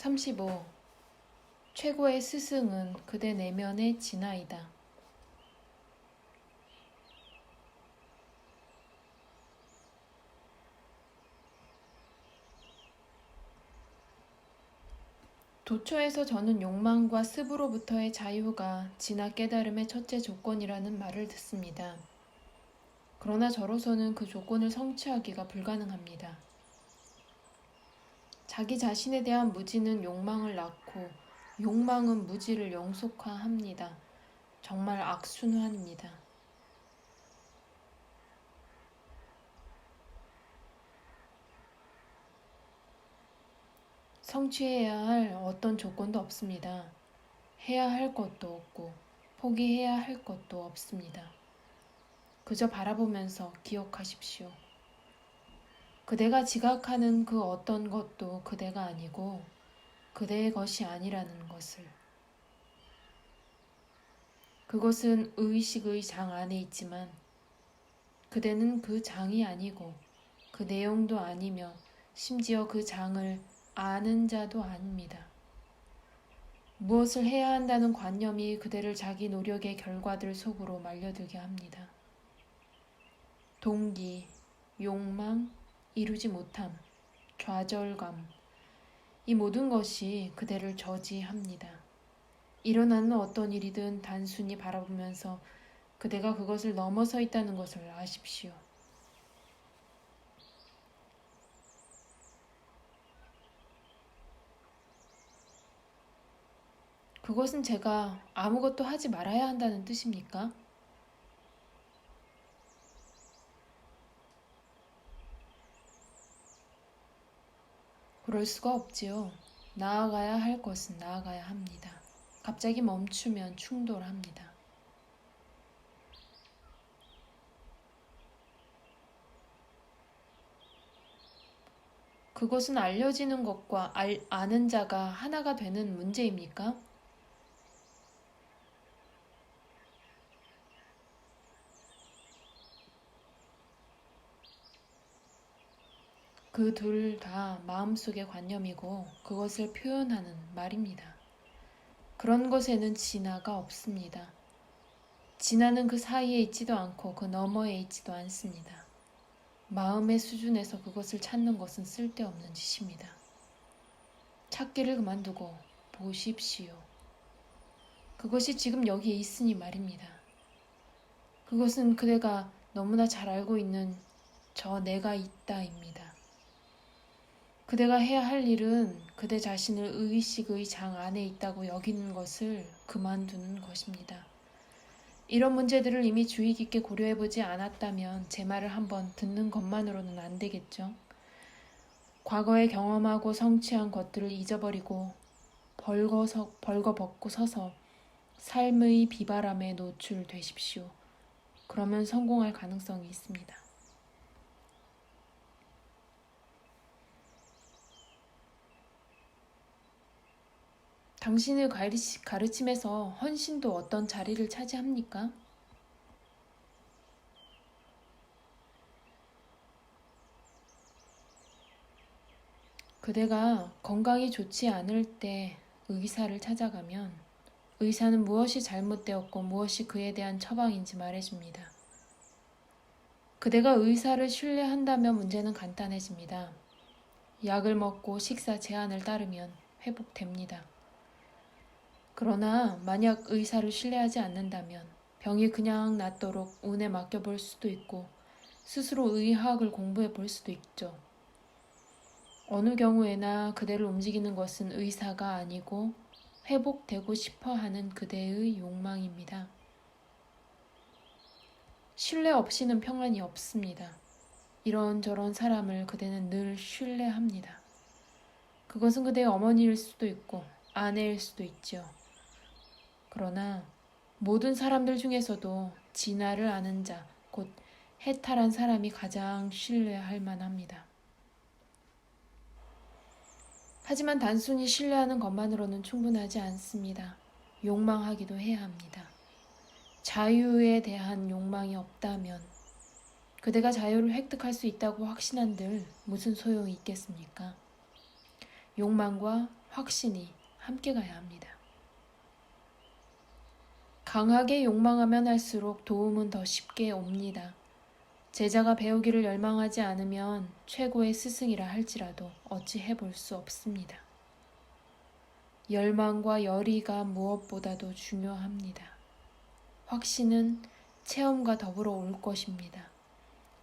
35. 최고의 스승은 그대 내면의 진아이다. 도처에서 저는 욕망과 습으로부터의 자유가 진아 깨달음의 첫째 조건이라는 말을 듣습니다. 그러나 저로서는 그 조건을 성취하기가 불가능합니다. 자기 자신에 대한 무지는 욕망을 낳고 욕망은 무지를 영속화합니다. 정말 악순환입니다. 성취해야 할 어떤 조건도 없습니다. 해야 할 것도 없고 포기해야 할 것도 없습니다. 그저 바라보면서 기억하십시오. 그대가 지각하는 그 어떤 것도 그대가 아니고 그대의 것이 아니라는 것을. 그것은 의식의 장 안에 있지만 그대는 그 장이 아니고 그 내용도 아니며 심지어 그 장을 아는 자도 아닙니다. 무엇을 해야 한다는 관념이 그대를 자기 노력의 결과들 속으로 말려들게 합니다. 동기, 욕망, 이루지 못함, 좌절감, 이 모든 것이 그대를 저지합니다. 일어나는 어떤 일이든 단순히 바라보면서 그대가 그것을 넘어서 있다는 것을 아십시오. 그것은 제가 아무것도 하지 말아야 한다는 뜻입니까? 그럴 수가 없지요. 나아가야 할 것은 나아가야 합니다. 갑자기 멈추면 충돌합니다. 그것은 알려지는 것과 아는 자가 하나가 되는 문제입니까? 그 둘 다 마음속의 관념이고 그것을 표현하는 말입니다. 그런 것에는 진화가 없습니다. 진화는 그 사이에 있지도 않고 그 너머에 있지도 않습니다. 마음의 수준에서 그것을 찾는 것은 쓸데없는 짓입니다. 찾기를 그만두고 보십시오. 그것이 지금 여기에 있으니 말입니다. 그것은 그대가 너무나 잘 알고 있는 저 내가 있다입니다. 그대가 해야 할 일은 그대 자신을 의식의 장 안에 있다고 여기는 것을 그만두는 것입니다. 이런 문제들을 이미 주의 깊게 고려해보지 않았다면 제 말을 한번 듣는 것만으로는 안 되겠죠. 과거에 경험하고 성취한 것들을 잊어버리고 벌거벗고 서서 삶의 비바람에 노출되십시오. 그러면 성공할 가능성이 있습니다. 당신의 가르침에서 헌신도 어떤 자리를 차지합니까? 그대가 건강이 좋지 않을 때 의사를 찾아가면 의사는 무엇이 잘못되었고 무엇이 그에 대한 처방인지 말해줍니다. 그대가 의사를 신뢰한다면 문제는 간단해집니다. 약을 먹고 식사 제한을 따르면 회복됩니다. 그러나 만약 의사를 신뢰하지 않는다면 병이 그냥 낫도록 운에 맡겨볼 수도 있고 스스로 의학을 공부해 볼 수도 있죠. 어느 경우에나 그대를 움직이는 것은 의사가 아니고 회복되고 싶어 하는 그대의 욕망입니다. 신뢰 없이는 평안이 없습니다. 이런저런 사람을 그대는 늘 신뢰합니다. 그것은 그대의 어머니일 수도 있고 아내일 수도 있죠. 그러나 모든 사람들 중에서도 진화를 아는 자, 곧 해탈한 사람이 가장 신뢰할 만합니다. 하지만 단순히 신뢰하는 것만으로는 충분하지 않습니다. 욕망하기도 해야 합니다. 자유에 대한 욕망이 없다면 그대가 자유를 획득할 수 있다고 확신한들 무슨 소용이 있겠습니까? 욕망과 확신이 함께 가야 합니다. 강하게 욕망하면 할수록 도움은 더 쉽게 옵니다. 제자가 배우기를 열망하지 않으면 최고의 스승이라 할지라도 어찌 해볼 수 없습니다. 열망과 열의가 무엇보다도 중요합니다. 확신은 체험과 더불어 올 것입니다.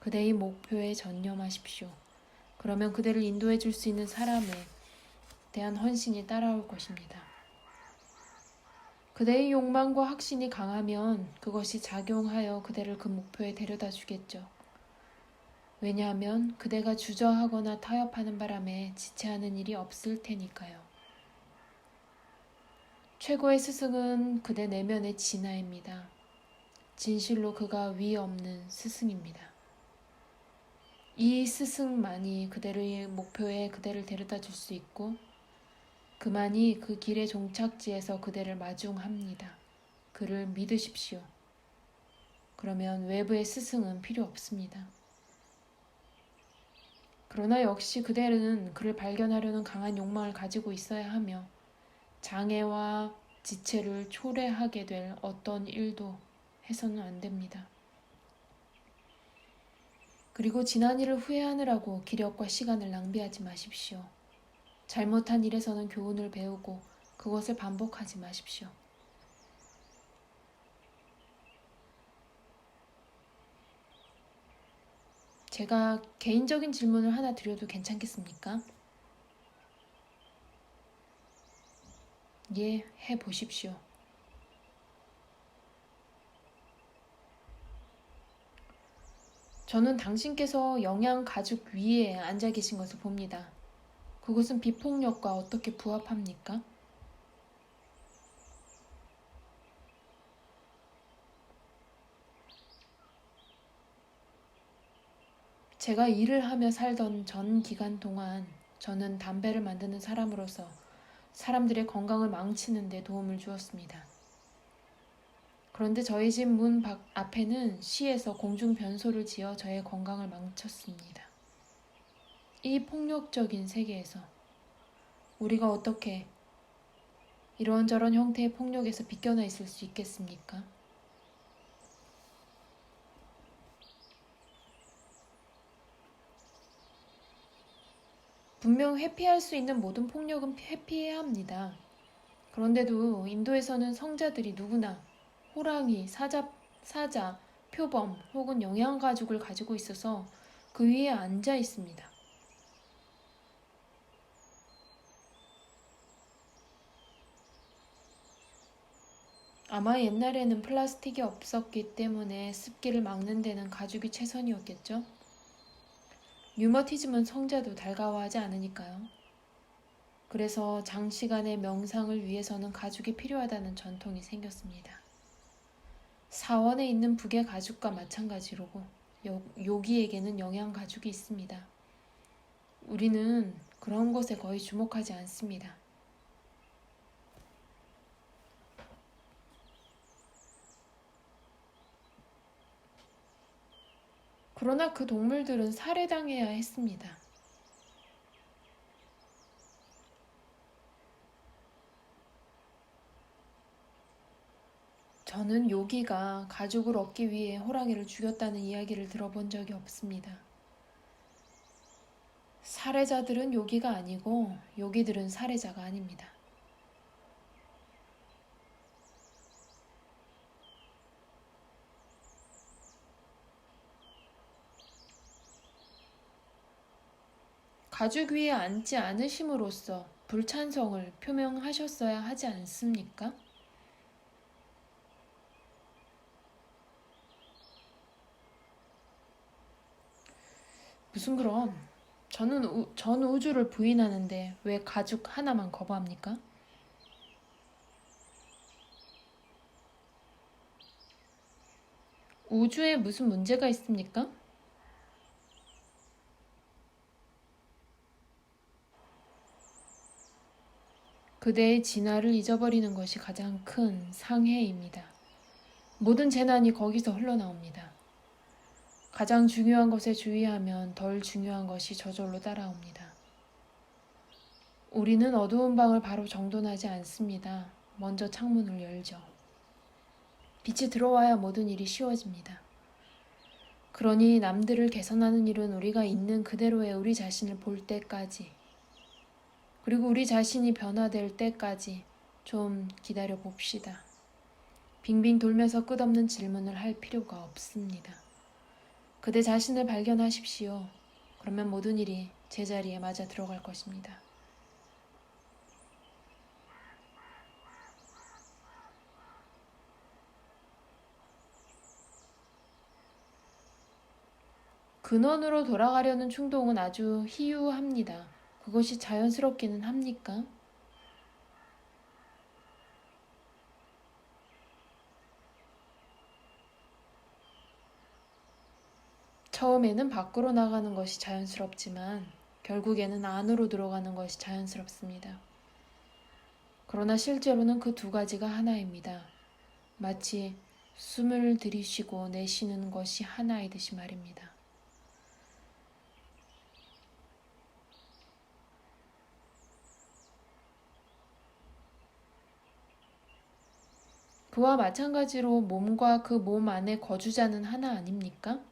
그대의 목표에 전념하십시오. 그러면 그대를 인도해 줄 수 있는 사람에 대한 헌신이 따라올 것입니다. 그대의 욕망과 확신이 강하면 그것이 작용하여 그대를 그 목표에 데려다 주겠죠. 왜냐하면 그대가 주저하거나 타협하는 바람에 지체하는 일이 없을 테니까요. 최고의 스승은 그대 내면의 진화입니다. 진실로 그가 위 없는 스승입니다. 이 스승만이 그대의 목표에 그대를 데려다 줄 수 있고 그만이 그 길의 종착지에서 그대를 마중합니다. 그를 믿으십시오. 그러면 외부의 스승은 필요 없습니다. 그러나 역시 그대는 그를 발견하려는 강한 욕망을 가지고 있어야 하며 장애와 지체를 초래하게 될 어떤 일도 해서는 안 됩니다. 그리고 지난 일을 후회하느라고 기력과 시간을 낭비하지 마십시오. 잘못한 일에서는 교훈을 배우고 그것을 반복하지 마십시오. 제가 개인적인 질문을 하나 드려도 괜찮겠습니까? 예, 해보십시오. 저는 당신께서 영양 가죽 위에 앉아 계신 것을 봅니다. 그것은 비폭력과 어떻게 부합합니까? 제가 일을 하며 살던 전 기간 동안 저는 담배를 만드는 사람으로서 사람들의 건강을 망치는 데 도움을 주었습니다. 그런데 저희 집 문 앞에는 시에서 공중 변소를 지어 저의 건강을 망쳤습니다. 이 폭력적인 세계에서 우리가 어떻게 이런저런 형태의 폭력에서 비껴나 있을 수 있겠습니까? 분명 회피할 수 있는 모든 폭력은 회피해야 합니다. 그런데도 인도에서는 성자들이 누구나 호랑이, 사자, 표범 혹은 영양가죽을 가지고 있어서 그 위에 앉아 있습니다. 아마 옛날에는 플라스틱이 없었기 때문에 습기를 막는 데는 가죽이 최선이었겠죠? 류머티즘은 성자도 달가워하지 않으니까요. 그래서 장시간의 명상을 위해서는 가죽이 필요하다는 전통이 생겼습니다. 사원에 있는 북의 가죽과 마찬가지로고 요기에게는 영양 가죽이 있습니다. 우리는 그런 것에 거의 주목하지 않습니다. 그러나 그 동물들은 살해당해야 했습니다. 저는 요기가 가죽을 얻기 위해 호랑이를 죽였다는 이야기를 들어본 적이 없습니다. 살해자들은 요기가 아니고 요기들은 살해자가 아닙니다. 가죽 위에 앉지 않으심으로써 불찬성을 표명하셨어야 하지 않습니까? 무슨 그럼 저는 전 우주를 부인하는데 왜 가죽 하나만 거부합니까? 우주에 무슨 문제가 있습니까? 그대의 진화를 잊어버리는 것이 가장 큰 상해입니다. 모든 재난이 거기서 흘러나옵니다. 가장 중요한 것에 주의하면 덜 중요한 것이 저절로 따라옵니다. 우리는 어두운 방을 바로 정돈하지 않습니다. 먼저 창문을 열죠. 빛이 들어와야 모든 일이 쉬워집니다. 그러니 남들을 개선하는 일은 우리가 있는 그대로의 우리 자신을 볼 때까지, 그리고 우리 자신이 변화될 때까지 좀 기다려 봅시다. 빙빙 돌면서 끝없는 질문을 할 필요가 없습니다. 그대 자신을 발견하십시오. 그러면 모든 일이 제자리에 맞아 들어갈 것입니다. 근원으로 돌아가려는 충동은 아주 희유합니다. 그것이 자연스럽기는 합니까? 처음에는 밖으로 나가는 것이 자연스럽지만 결국에는 안으로 들어가는 것이 자연스럽습니다. 그러나 실제로는 그 두 가지가 하나입니다. 마치 숨을 들이쉬고 내쉬는 것이 하나이듯이 말입니다. 그와 마찬가지로 몸과 그 몸 안에 거주자는 하나 아닙니까?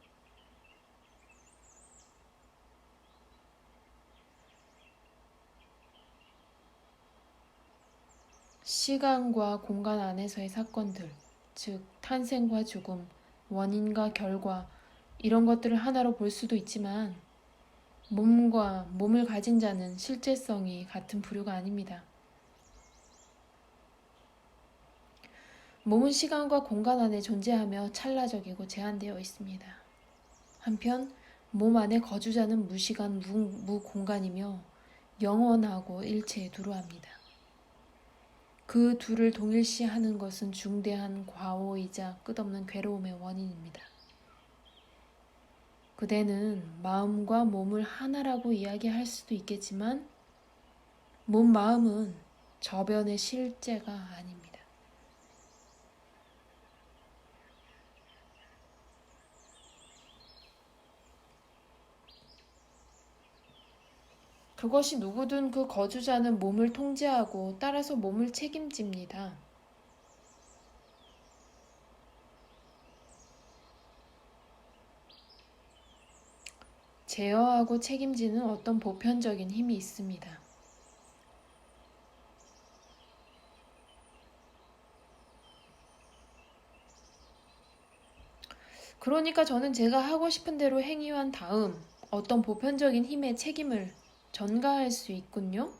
시간과 공간 안에서의 사건들, 즉 탄생과 죽음, 원인과 결과, 이런 것들을 하나로 볼 수도 있지만 몸과 몸을 가진 자는 실제성이 같은 부류가 아닙니다. 몸은 시간과 공간 안에 존재하며 찰나적이고 제한되어 있습니다. 한편 몸 안에 거주자는 무시간, 무공간이며 영원하고 일체에 두루합니다. 그 둘을 동일시하는 것은 중대한 과오이자 끝없는 괴로움의 원인입니다. 그대는 마음과 몸을 하나라고 이야기할 수도 있겠지만 몸, 마음은 저변의 실제가 아닙니다. 그것이 누구든 그 거주자는 몸을 통제하고 따라서 몸을 책임집니다. 제어하고 책임지는 어떤 보편적인 힘이 있습니다. 그러니까 저는 제가 하고 싶은 대로 행위한 다음 어떤 보편적인 힘의 책임을 전가할 수 있군요.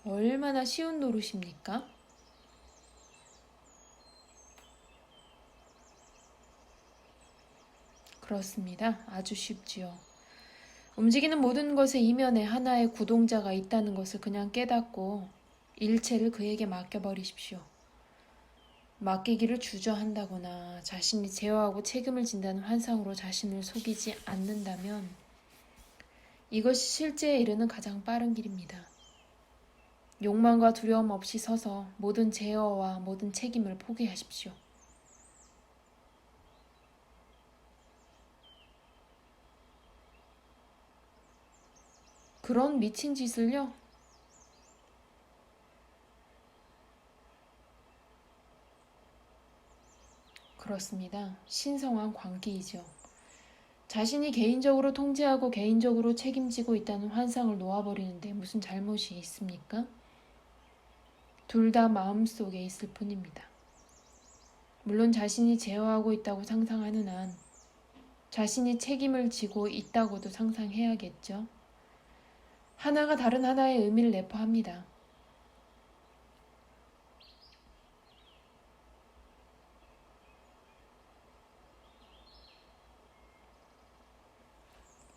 얼마나 쉬운 노릇입니까? 그렇습니다. 아주 쉽지요. 움직이는 모든 것의 이면에 하나의 구동자가 있다는 것을 그냥 깨닫고 일체를 그에게 맡겨버리십시오. 맡기기를 주저한다거나 자신이 제어하고 책임을 진다는 환상으로 자신을 속이지 않는다면 이것이 실제에 이르는 가장 빠른 길입니다. 욕망과 두려움 없이 서서 모든 제어와 모든 책임을 포기하십시오. 그런 미친 짓을요? 그렇습니다. 신성한 광기이죠. 자신이 개인적으로 통제하고 개인적으로 책임지고 있다는 환상을 놓아버리는데 무슨 잘못이 있습니까? 둘 다 마음속에 있을 뿐입니다. 물론 자신이 제어하고 있다고 상상하는 한 자신이 책임을 지고 있다고도 상상해야겠죠. 하나가 다른 하나의 의미를 내포합니다.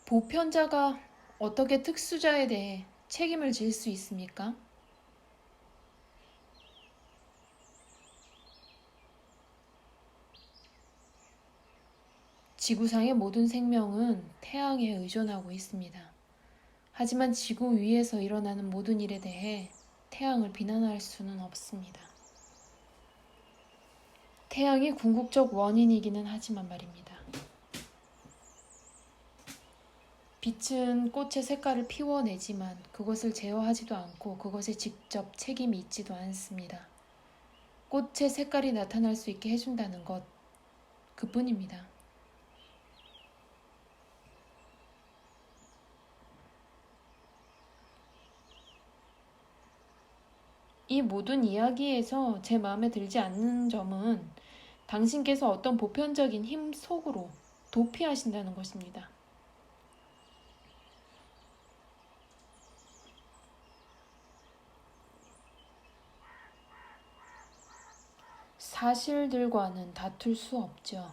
보편자가 어떻게 특수자에 대해 책임을 질 수 있습니까? 지구상의 모든 생명은 태양에 의존하고 있습니다. 하지만 지구 위에서 일어나는 모든 일에 대해 태양을 비난할 수는 없습니다. 태양이 궁극적 원인이기는 하지만 말입니다. 빛은 꽃의 색깔을 피워내지만 그것을 제어하지도 않고 그것에 직접 책임이 있지도 않습니다. 꽃의 색깔이 나타날 수 있게 해준다는 것, 그뿐입니다. 이 모든 이야기에서 제 마음에 들지 않는 점은 당신께서 어떤 보편적인 힘 속으로 도피하신다는 것입니다. 사실들과는 다툴 수 없죠.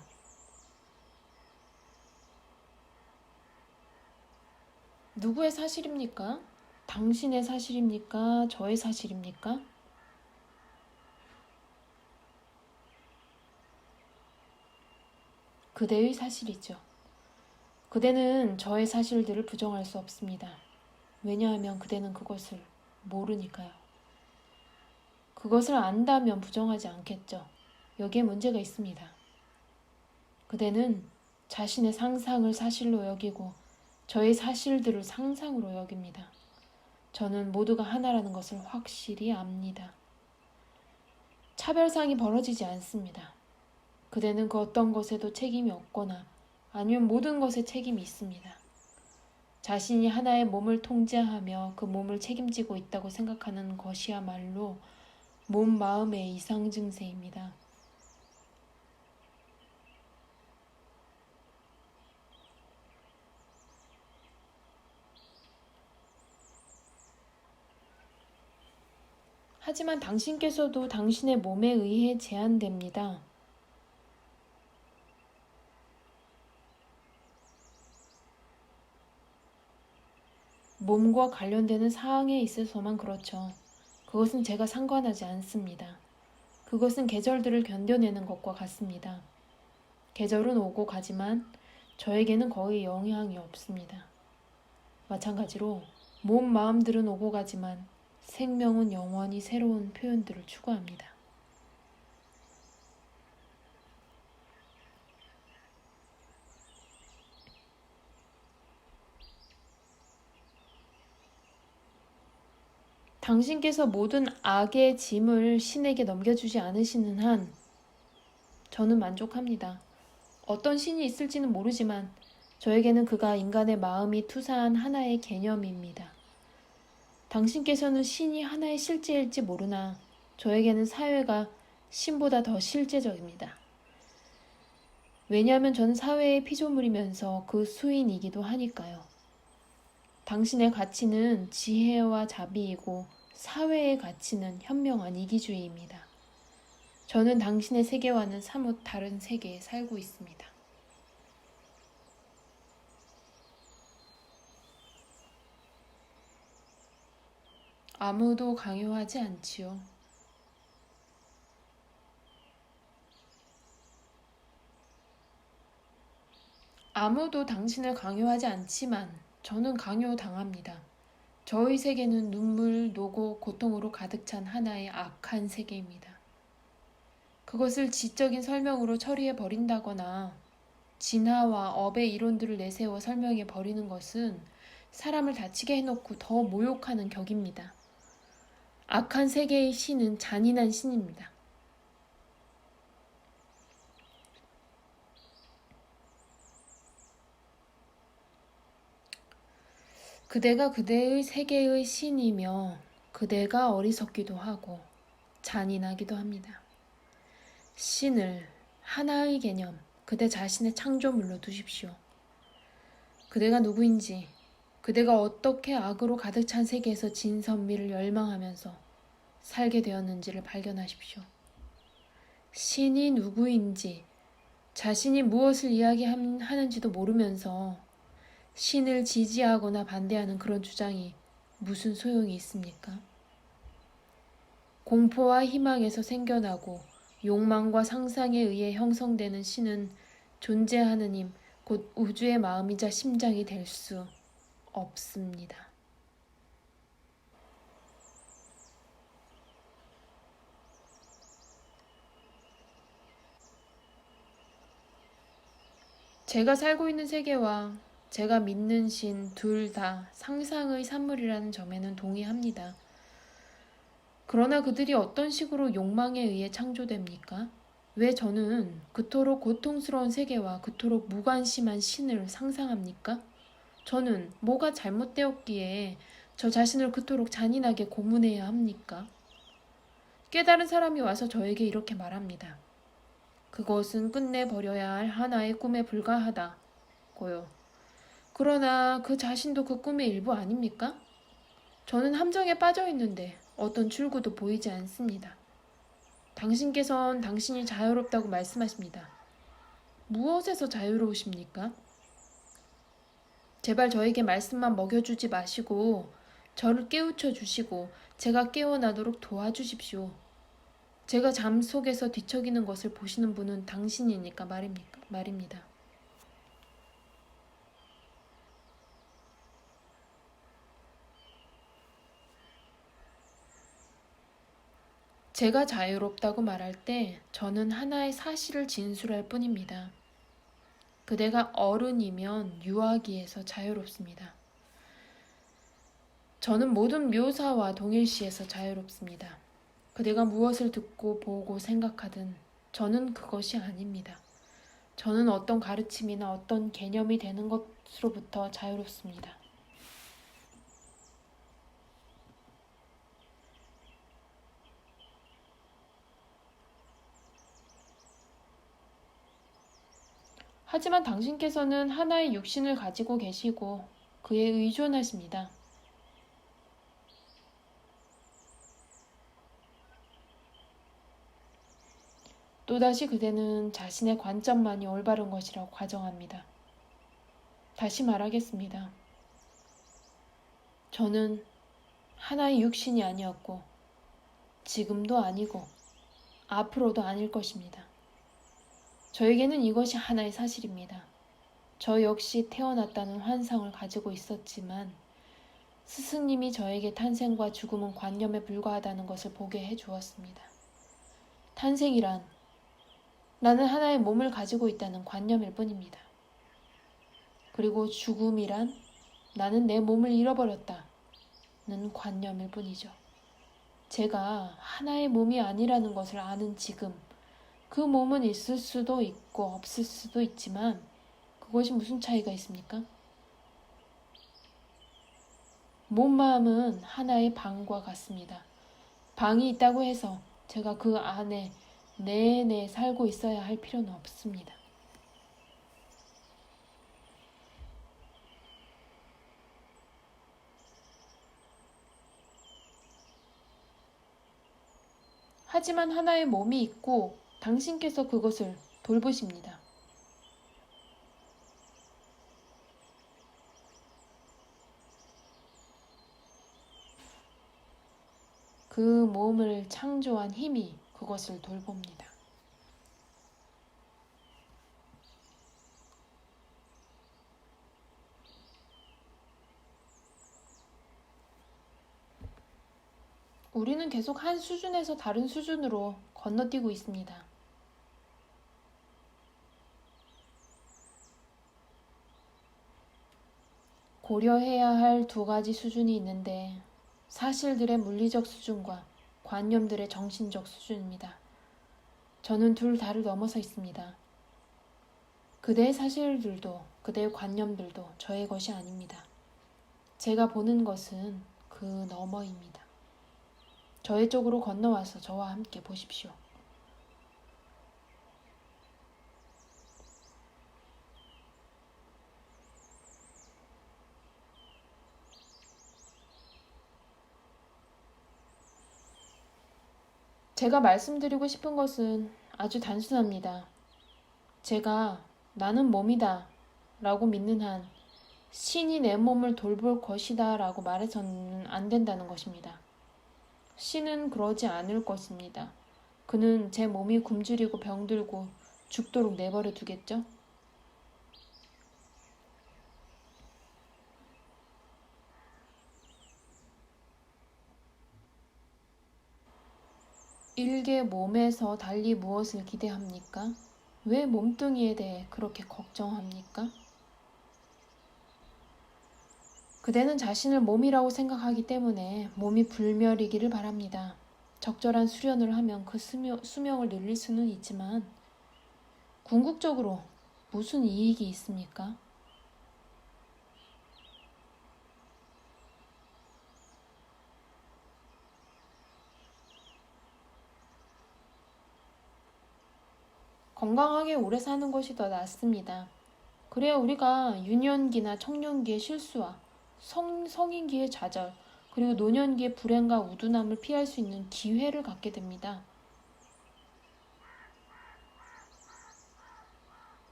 누구의 사실입니까? 당신의 사실입니까? 저의 사실입니까? 그대의 사실이죠. 그대는 저의 사실들을 부정할 수 없습니다. 왜냐하면 그대는 그것을 모르니까요. 그것을 안다면 부정하지 않겠죠. 여기에 문제가 있습니다. 그대는 자신의 상상을 사실로 여기고 저의 사실들을 상상으로 여깁니다. 저는 모두가 하나라는 것을 확실히 압니다. 차별상이 벌어지지 않습니다. 그대는 그 어떤 것에도 책임이 없거나 아니면 모든 것에 책임이 있습니다. 자신이 하나의 몸을 통제하며 그 몸을 책임지고 있다고 생각하는 것이야말로 몸 마음의 이상 증세입니다. 하지만 당신께서도 당신의 몸에 의해 제한됩니다. 몸과 관련되는 사항에 있어서만 그렇죠. 그것은 제가 상관하지 않습니다. 그것은 계절들을 견뎌내는 것과 같습니다. 계절은 오고 가지만 저에게는 거의 영향이 없습니다. 마찬가지로 몸, 마음들은 오고 가지만 생명은 영원히 새로운 표현들을 추구합니다. 당신께서 모든 악의 짐을 신에게 넘겨주지 않으시는 한 저는 만족합니다. 어떤 신이 있을지는 모르지만 저에게는 그가 인간의 마음이 투사한 하나의 개념입니다. 당신께서는 신이 하나의 실제일지 모르나 저에게는 사회가 신보다 더 실제적입니다. 왜냐하면 저는 사회의 피조물이면서 그 수인이기도 하니까요. 당신의 가치는 지혜와 자비이고 사회의 가치는 현명한 이기주의입니다. 저는 당신의 세계와는 사뭇 다른 세계에 살고 있습니다. 아무도 강요하지 않지요. 아무도 당신을 강요하지 않지만 저는 강요당합니다. 저의 세계는 눈물, 노고, 고통으로 가득 찬 하나의 악한 세계입니다. 그것을 지적인 설명으로 처리해 버린다거나 진화와 업의 이론들을 내세워 설명해 버리는 것은 사람을 다치게 해놓고 더 모욕하는 격입니다. 악한 세계의 신은 잔인한 신입니다. 그대가 그대의 세계의 신이며 그대가 어리석기도 하고 잔인하기도 합니다. 신을 하나의 개념, 그대 자신의 창조물로 두십시오. 그대가 누구인지, 그대가 어떻게 악으로 가득 찬 세계에서 진선미를 열망하면서 살게 되었는지를 발견하십시오. 신이 누구인지, 자신이 무엇을 이야기하는지도 모르면서 신을 지지하거나 반대하는 그런 주장이 무슨 소용이 있습니까? 공포와 희망에서 생겨나고 욕망과 상상에 의해 형성되는 신은 존재하는 힘, 곧 우주의 마음이자 심장이 될 수 없습니다. 제가 살고 있는 세계와 제가 믿는 신 둘 다 상상의 산물이라는 점에는 동의합니다. 그러나 그들이 어떤 식으로 욕망에 의해 창조됩니까? 왜 저는 그토록 고통스러운 세계와 그토록 무관심한 신을 상상합니까? 저는 뭐가 잘못되었기에 저 자신을 그토록 잔인하게 고문해야 합니까? 깨달은 사람이 와서 저에게 이렇게 말합니다. 그것은 끝내버려야 할 하나의 꿈에 불과하다고요. 그러나 그 자신도 그 꿈의 일부 아닙니까? 저는 함정에 빠져 있는데 어떤 출구도 보이지 않습니다. 당신께선 당신이 자유롭다고 말씀하십니다. 무엇에서 자유로우십니까? 제발 저에게 말씀만 먹여주지 마시고 저를 깨우쳐 주시고 제가 깨어나도록 도와주십시오. 제가 잠 속에서 뒤척이는 것을 보시는 분은 당신이니까 말입니다. 제가 자유롭다고 말할 때 저는 하나의 사실을 진술할 뿐입니다. 그대가 어른이면 유아기에서 자유롭습니다. 저는 모든 묘사와 동일시에서 자유롭습니다. 그대가 무엇을 듣고 보고 생각하든 저는 그것이 아닙니다. 저는 어떤 가르침이나 어떤 개념이 되는 것으로부터 자유롭습니다. 하지만 당신께서는 하나의 육신을 가지고 계시고 그에 의존하십니다. 또다시 그대는 자신의 관점만이 올바른 것이라고 가정합니다. 다시 말하겠습니다. 저는 하나의 육신이 아니었고 지금도 아니고 앞으로도 아닐 것입니다. 저에게는 이것이 하나의 사실입니다. 저 역시 태어났다는 환상을 가지고 있었지만 스승님이 저에게 탄생과 죽음은 관념에 불과하다는 것을 보게 해주었습니다. 탄생이란 나는 하나의 몸을 가지고 있다는 관념일 뿐입니다. 그리고 죽음이란 나는 내 몸을 잃어버렸다는 관념일 뿐이죠. 제가 하나의 몸이 아니라는 것을 아는 지금 그 몸은 있을 수도 있고 없을 수도 있지만 그것이 무슨 차이가 있습니까? 몸, 마음은 하나의 방과 같습니다. 방이 있다고 해서 제가 그 안에 내내 살고 있어야 할 필요는 없습니다. 하지만 하나의 몸이 있고 당신께서 그것을 돌보십니다. 그 몸을 창조한 힘이 그것을 돌봅니다. 우리는 계속 한 수준에서 다른 수준으로 건너뛰고 있습니다. 고려해야 할 두 가지 수준이 있는데 사실들의 물리적 수준과 관념들의 정신적 수준입니다. 저는 둘 다를 넘어서 있습니다. 그대의 사실들도 그대의 관념들도 저의 것이 아닙니다. 제가 보는 것은 그 너머입니다. 저의 쪽으로 건너와서 저와 함께 보십시오. 제가 말씀드리고 싶은 것은 아주 단순합니다. 제가 나는 몸이다 라고 믿는 한 신이 내 몸을 돌볼 것이다 라고 말해서는 안 된다는 것입니다. 신은 그러지 않을 것입니다. 그는 제 몸이 굶주리고 병들고 죽도록 내버려 두겠죠? 일개 몸에서 달리 무엇을 기대합니까? 왜 몸뚱이에 대해 그렇게 걱정합니까? 그대는 자신을 몸이라고 생각하기 때문에 몸이 불멸이기를 바랍니다. 적절한 수련을 하면 그 수명을 늘릴 수는 있지만 궁극적으로 무슨 이익이 있습니까? 건강하게 오래 사는 것이 더 낫습니다. 그래야 우리가 유년기나 청년기의 실수와 성인기의 좌절, 그리고 노년기의 불행과 우둔함을 피할 수 있는 기회를 갖게 됩니다.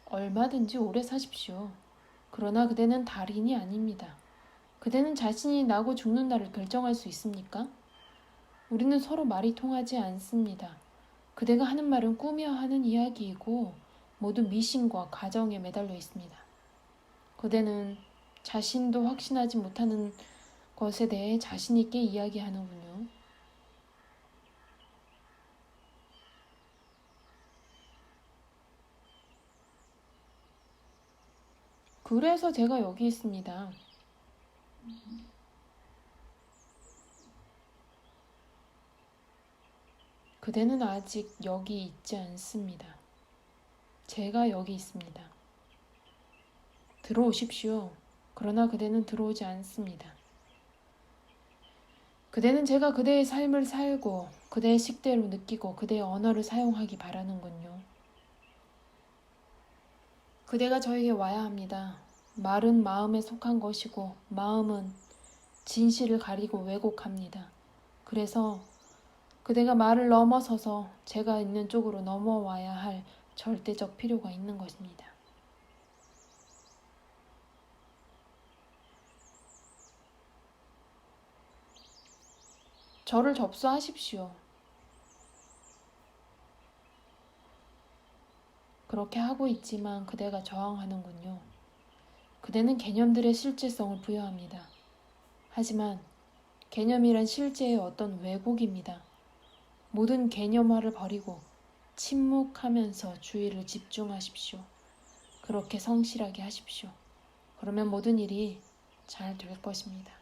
얼마든지 오래 사십시오. 그러나 그대는 달인이 아닙니다. 그대는 자신이 나고 죽는 날을 결정할 수 있습니까? 우리는 서로 말이 통하지 않습니다. 그대가 하는 말은 꾸며 하는 이야기이고 모두 미신과 가정에 매달려 있습니다. 그대는 자신도 확신하지 못하는 것에 대해 자신 있게 이야기하는군요. 그래서 제가 여기 있습니다. 그대는 아직 여기 있지 않습니다. 제가 여기 있습니다. 들어오십시오. 그러나 그대는 들어오지 않습니다. 그대는 제가 그대의 삶을 살고 그대의 식대로 느끼고 그대의 언어를 사용하기 바라는군요. 그대가 저에게 와야 합니다. 말은 마음에 속한 것이고 마음은 진실을 가리고 왜곡합니다. 그래서 그대가 말을 넘어서서 제가 있는 쪽으로 넘어와야 할 절대적 필요가 있는 것입니다. 저를 접수하십시오. 그렇게 하고 있지만 그대가 저항하는군요. 그대는 개념들의 실질성을 부여합니다. 하지만 개념이란 실제의 어떤 왜곡입니다. 모든 개념화를 버리고 침묵하면서 주의를 집중하십시오. 그렇게 성실하게 하십시오. 그러면 모든 일이 잘 될 것입니다.